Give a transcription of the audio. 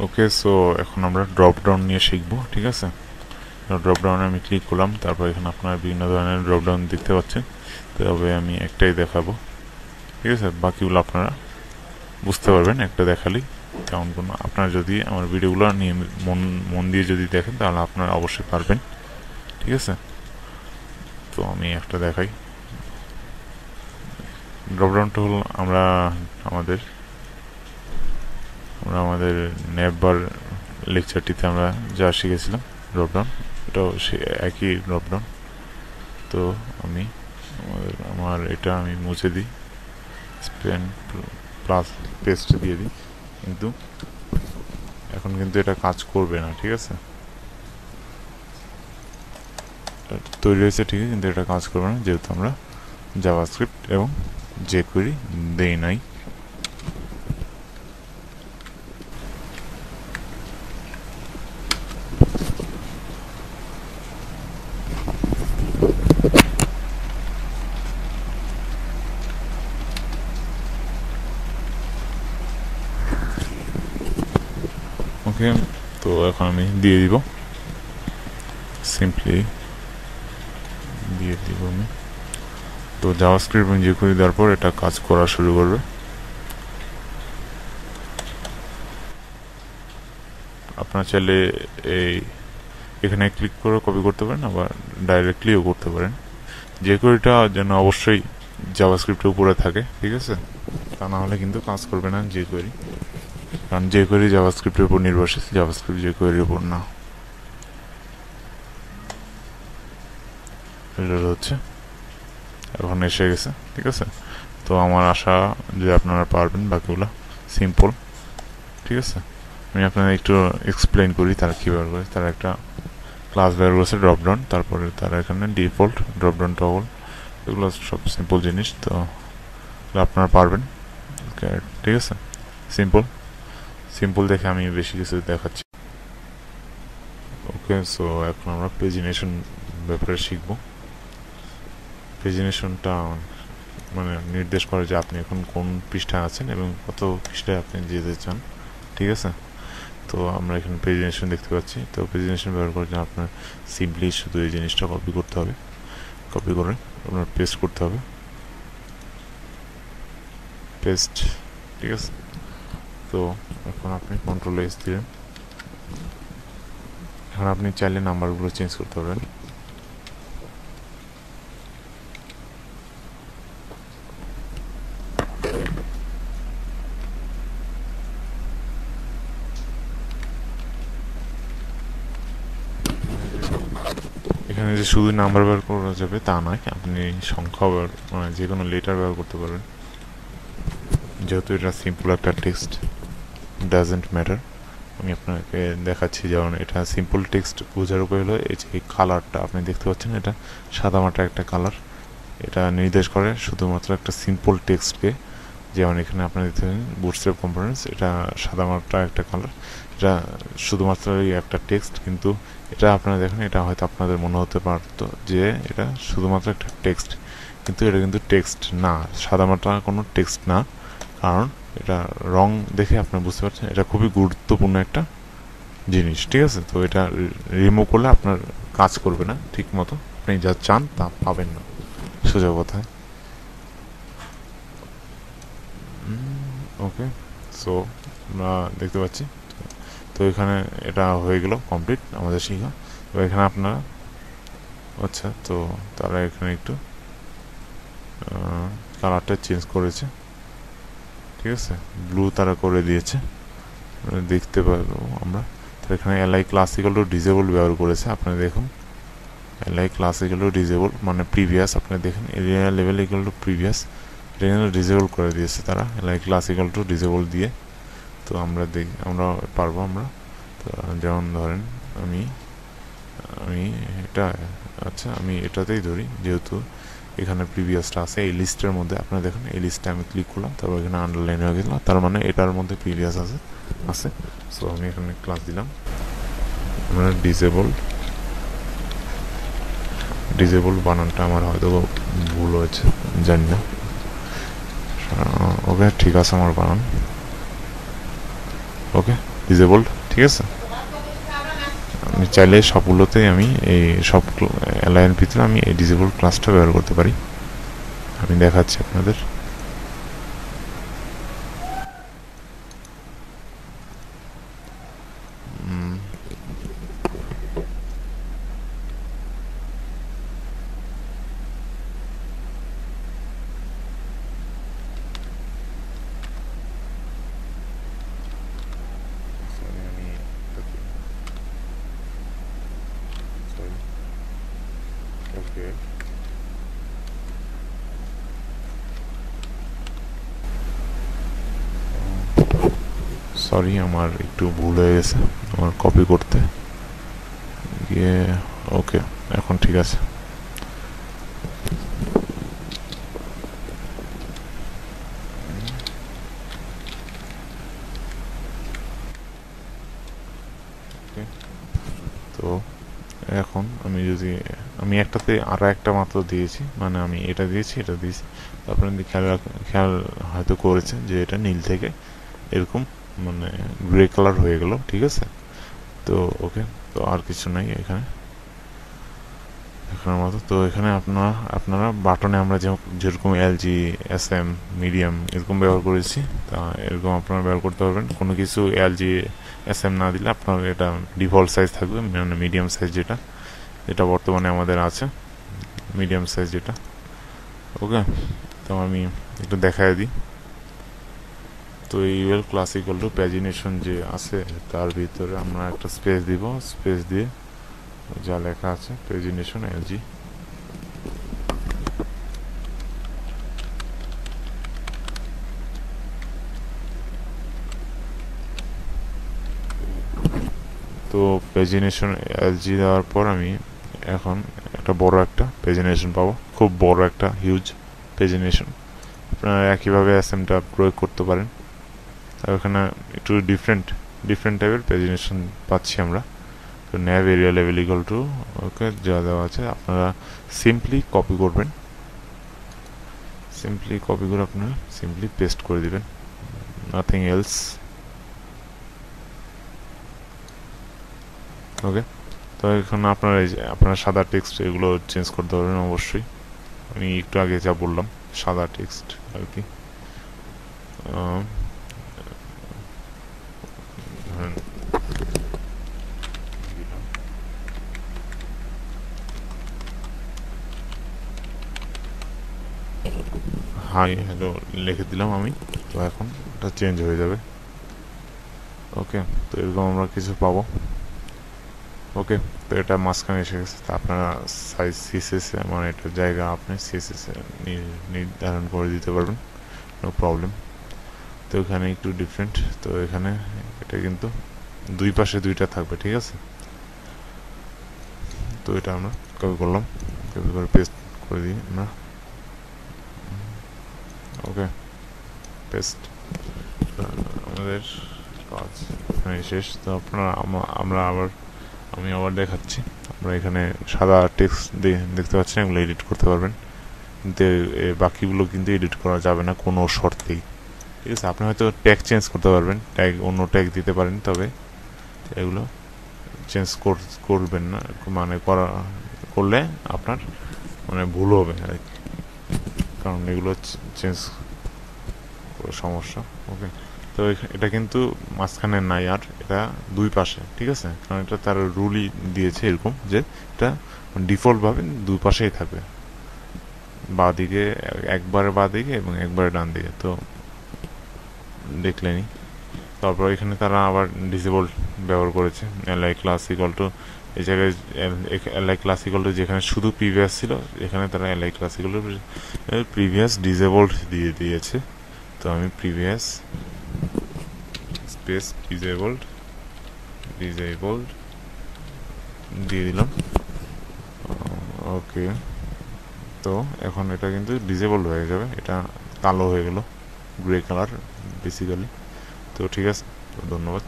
ওকে, so এখন আমরা drop down নিয়ে শিখবো, ঠিক আছে। ড্রপ ডাউনে আমি ক্লিক করলাম, তারপর এখানে আপনারা বিভিন্ন ধরনের ড্রপ ডাউন দেখতে পাচ্ছেন, তবে আমি একটাই দেখাবো, ঠিক আছে। বাকিগুলো আপনারা বুঝতে পারবেন একটা দেখালেই, তেমন কোনো। আপনারা যদি আমার ভিডিওগুলো নিয়ে মন মন দিয়ে যদি দেখেন তাহলে আপনারা অবশ্যই পারবেন, ঠিক আছে। তো আমি একটা দেখাই। ড্রপ ডাউনটা হলো আমাদের আমরা আমাদের নেবার লেকচারটিতে আমরা যা শিখেছিলাম ড্রপডাউন, এটাও সে একই ড্রপডাউন। তো আমি আমার এটা আমি মুছে দিই, স্পেন প্লাস পেস্ট দিয়ে দিই, কিন্তু এখন কিন্তু এটা কাজ করবে না, ঠিক আছে। তৈরি হয়েছে ঠিকই, কিন্তু এটা কাজ করবে না যেহেতু আমরা জাভাস্ক্রিপ্ট এবং jQuery দেই নাই। ওকে, তো এখন আমি দিয়ে দিব, সিম্পলি দিয়ে দিব আমি। তো জাভাস্ক্রিপ্ট এবং jQuery দেওয়ার পর এটা কাজ করা শুরু করবে। আপনারা চাইলে এখানে ক্লিক করে কপি করতে পারেন, আবার ডাইরেক্টলিও করতে পারেন। jQueryটা যেন অবশ্যই জাভাস্ক্রিপ্টের উপরে থাকে, ঠিক আছে, তা না হলে কিন্তু কাজ করবে না jQuery, কারণ jQuery জাভাস্ক্রিপ্টের উপর নির্ভরশীল, জাভাস্ক্রিপ্ট jQueryর উপর না। এটা হচ্ছে এখন এসে গেছে, ঠিক আছে। তো আমার আশা যে আপনারা পারবেন বাকিগুলো, সিম্পল, ঠিক আছে। আমি আপনাদের একটু এক্সপ্লেন করি তারা কী ব্যবহার করে। তারা একটা ক্লাস ব্যবহার করেছে ড্রপডাউন, তারপরে তারা এখানে ডিফল্ট ড্রপডাউন টগল, এগুলো সব সিম্পল জিনিস। তো আপনারা পারবেন, ঠিক আছে। সিম্পল সিম্পল দেখে আমি বেশি কিছু দেখাচ্ছি। ওকে, সো এখন আমরা পেজিনেশন ব্যাপারে শিখব। পেজিনেশনটা মানে নির্দেশ করে যে আপনি এখন কোন পৃষ্ঠায় আছেন এবং কত পৃষ্ঠায় আপনি যেতে চান, ঠিক আছে। তো আমরা এখানে পেজিনেশন দেখতে পাচ্ছি। তো পেজিনেশন ব্যবহার করার জন্য আপনার সিম্পলি শুধু এই জিনিসটা কপি করতে হবে, কপি করে আপনার পেস্ট করতে হবে, পেস্ট, ঠিক আছে। তো এখন আপনি কন্ট্রোল এস দিলেন। এখন আপনি চাইলে নাম্বারগুলো চেঞ্জ করতে পারবেন। এখানে যে শুধু নাম্বার ব্যবহার করা যাবে তা নয়, আপনি সংখ্যা মানে যে কোনো লেটার ব্যবহার করতে পারবেন, যেহেতু এটা সিম্পল একটা টেক্সট, ডাজেন্ট ম্যাটার। আমি আপনাকে দেখাচ্ছি, যেমন এটা সিম্পল টেক্সট বোঝার উপায় হলো এই যে কালারটা আপনি দেখতে পাচ্ছেন, এটা সাদামাটা একটা কালার, এটা নির্দেশ করে শুধুমাত্র একটা সিম্পল টেক্সটকে। যেমন এখানে আপনারা দেখতে পাচ্ছেন বুটস্ট্র্যাপ কম্পোনেন্টস, এটা সাদামাটা একটা কালার, এটা শুধুমাত্র একটা টেক্সট, কিন্তু এটা আপনারা দেখেন, এটা হয়তো আপনাদের মনে হতে পারতো যে এটা শুধুমাত্র একটা টেক্সট, কিন্তু এটা কিন্তু টেক্সট না, সাদামাটা কোনো টেক্সট না। কারণ এটা রং দেখে আপনি বুঝতে পারছেন এটা খুবই গুরুত্বপূর্ণ একটা জিনিস, ঠিক আছে। তো এটা রিমুভ করলে আপনার কাজ করবে না ঠিক মতো, আপনি যা চান তা পাবেন না, সোজা কথায়। ওকে, সো আমরা দেখতে পাচ্ছি। তো এখানে এটা হয়ে গেল কমপ্লিট আমাদের শেখা। তো এখানে আপনারা, আচ্ছা, তো তারা এখানে একটু কালারটা চেঞ্জ করেছে, ঠিক আছে, ব্লু তারা করে দিয়েছে, দেখতে পারবো আমরা। তো এখানে এলআই ক্লাসিক্যাল টু ডিজেবল ব্যবহার করেছে, আপনারা দেখুন, এলআই ক্লাসিক্যাল টু ডিজেবল মানে প্রিভিয়াস, আপনি দেখেন area level equal two previous, এটা কিন্তু ডিজেবল করে দিয়েছে তারা এলআই ক্লাসিক্যাল টু ডিজেবল দিয়ে। তো আমরা পারবো আমরা। তো যেমন ধরেন আমি আমি এটা, আচ্ছা আমি এটাতেই ধরি, যেহেতু এখানে প্রিভিয়াসটা আছে এই লিস্টের মধ্যে, আপনারা দেখুন এই লিস্টে আমি ক্লিক করলাম, তারপর এখানে আন্ডারলাইন হয়ে গেল, তার মানে এটার মধ্যে প্রিভিয়াস আছে। সো আমি এখানে ক্লাস দিলাম, আমরা ডিজেবল বানানটা আমার হয়তো ভুল হয়েছে, জানি না। ওকে, ঠিক আছে আমার বানান, ওকে। ডিসেবলড, ঠিক আছে। আমি চাইলে সবগুলোতেই আমি এই সব অ্যালাইন ভিতরে আমি এই ডিসেবল ক্লাসটা ব্যবহার করতে পারি। আমি দেখাচ্ছি আপনাদের। সরি, আমার একটু ভুল হয়ে গেছে আমার কপি করতে গিয়ে। ওকে, এখন ঠিক আছে। তো এখন আমি একটাতে আরো একটা মাত্র দিয়েছি, মানে আমি এটা দিয়েছি, এটা দিয়েছি। আপনারা খেয়াল হয়তো করেছেন যে এটা নীল থেকে এরকম মানে গ্রে কালার হয়ে গেল, ঠিক আছে। তো ওকে, তো আর কিছু নাই এখানে দেখানোর মতো। তো এখানে আপনারা বাটনে আমরা যেরকম এলজি, এসএম, মিডিয়াম এরকম ব্যবহার করেছি, তা এরকম আপনারা ব্যবহার করতে পারবেন। কোনো কিছু এলজি, এসএম না দিলে আপনার এটা ডিফল্ট সাইজ থাকবে, মানে মিডিয়াম সাইজ যেটা বর্তমানে আমাদের আছে, মিডিয়াম সাইজ যেটা। ওকে, তো আমি একটু দেখাই দিই। তো ইউএল ক্লাস ইকুয়াল টু প্যাজিনেশন যে আছে তার ভিতরে আমরা একটা স্পেস দিব, স্পেস দিয়ে যা লেখা আছে প্যাজিনেশন এলজি। তো প্যাজিনেশন এলজি দেওয়ার পর আমি এখন একটা বড় একটা প্যাজিনেশন পাবো, খুব বড় একটা হিউজ প্যাজিনেশন। আপনারা একইভাবে এসএমটা প্রয়োগ করতে পারেন। আর ওখানে একটু ডিফারেন্ট টাইপের প্যাজিনেশন পাচ্ছি আমরা। তো nav area level equal to okay যা দেওয়া আছে আপনারা সিম্পলি কপি করবেন, সিম্পলি কপি করে আপনারা সিম্পলি পেস্ট করে দিবেন, নাথিং এলস। ওকে, তো এখন আপনারা সাদা টেক্সট এগুলো চেঞ্জ করতে পারবেন অবশ্যই। আমি একটু আগে যা বললাম সাদা টেক্সট আর কি, হাই হ্যালো লিখে দিলাম আমি। তো এখন এটা চেঞ্জ হয়ে যাবে। ওকে, তো এরকম আমরা কিছু পাবো। ওকে, তো এটা মাঝখানে এসে গেছে। তো আপনারা সাইজ সিএসএস মানে এটার জায়গা আপনি সিএসএস নির্ধারণ করে দিতে পারবেন, নো প্রবলেম। তো এখানে একটু ডিফারেন্ট, তো এখানে এটা কিন্তু দুই পাশে দুইটা থাকবে, ঠিক আছে। তো এটা আমরা কপি করলাম, কপি করে পেস্ট করে দিই আমরা। ওকে, পেস্ট, আমাদের কাজ এখানে শেষ। তো আপনারা আমি আবার দেখাচ্ছি। আমরা এখানে সাদা টেক্সট দেখতে পাচ্ছেন, এগুলো এডিট করতে পারবেন, কিন্তু বাকিগুলো কিন্তু এডিট করা যাবে না কোনো শর্তেই, ঠিক আছে। আপনি হয়তো ট্যাগ চেঞ্জ করতে পারবেন, অন্য ট্যাগ দিতে পারেন, তবে এগুলো চেঞ্জ করবেন না, মানে করলে আপনার মানে ভুল হবে আর কি, কারণ এগুলো চেঞ্জ সমস্যা। ওকে, তো এটা কিন্তু মাঝখানে নাই, আর এটা দুই পাশে, ঠিক আছে, কারণ এটা তার রুলই দিয়েছে এরকম যে এটা ডিফল্টভাবে দুই পাশেই থাকবে, বাঁদিকে একবারে বাঁদিকে এবং একবারে ডান দিকে। তো দেখলেনি। তারপর এখানে তারা আবার ডিসেবল ব্যবহার করেছে, এলআই ক্লাস ইকুয়াল টু এই জায়গায় এলআই ক্লাস ইকুয়াল টু যেখানে শুধু প্রিভিয়াস ছিল, এখানে তারা LI class equal to previous disabled দিয়ে দিয়েছে। তো আমি প্রিভিয়াস স্পেস ডিসেবলড দিয়ে দিলাম। ওকে, তো এখন এটা কিন্তু ডিসেবলড হয়ে যাবে, এটা কালো হয়ে গেল, গ্রে কালার বেসিক্যালি। তো ঠিক আছে, ধন্যবাদ।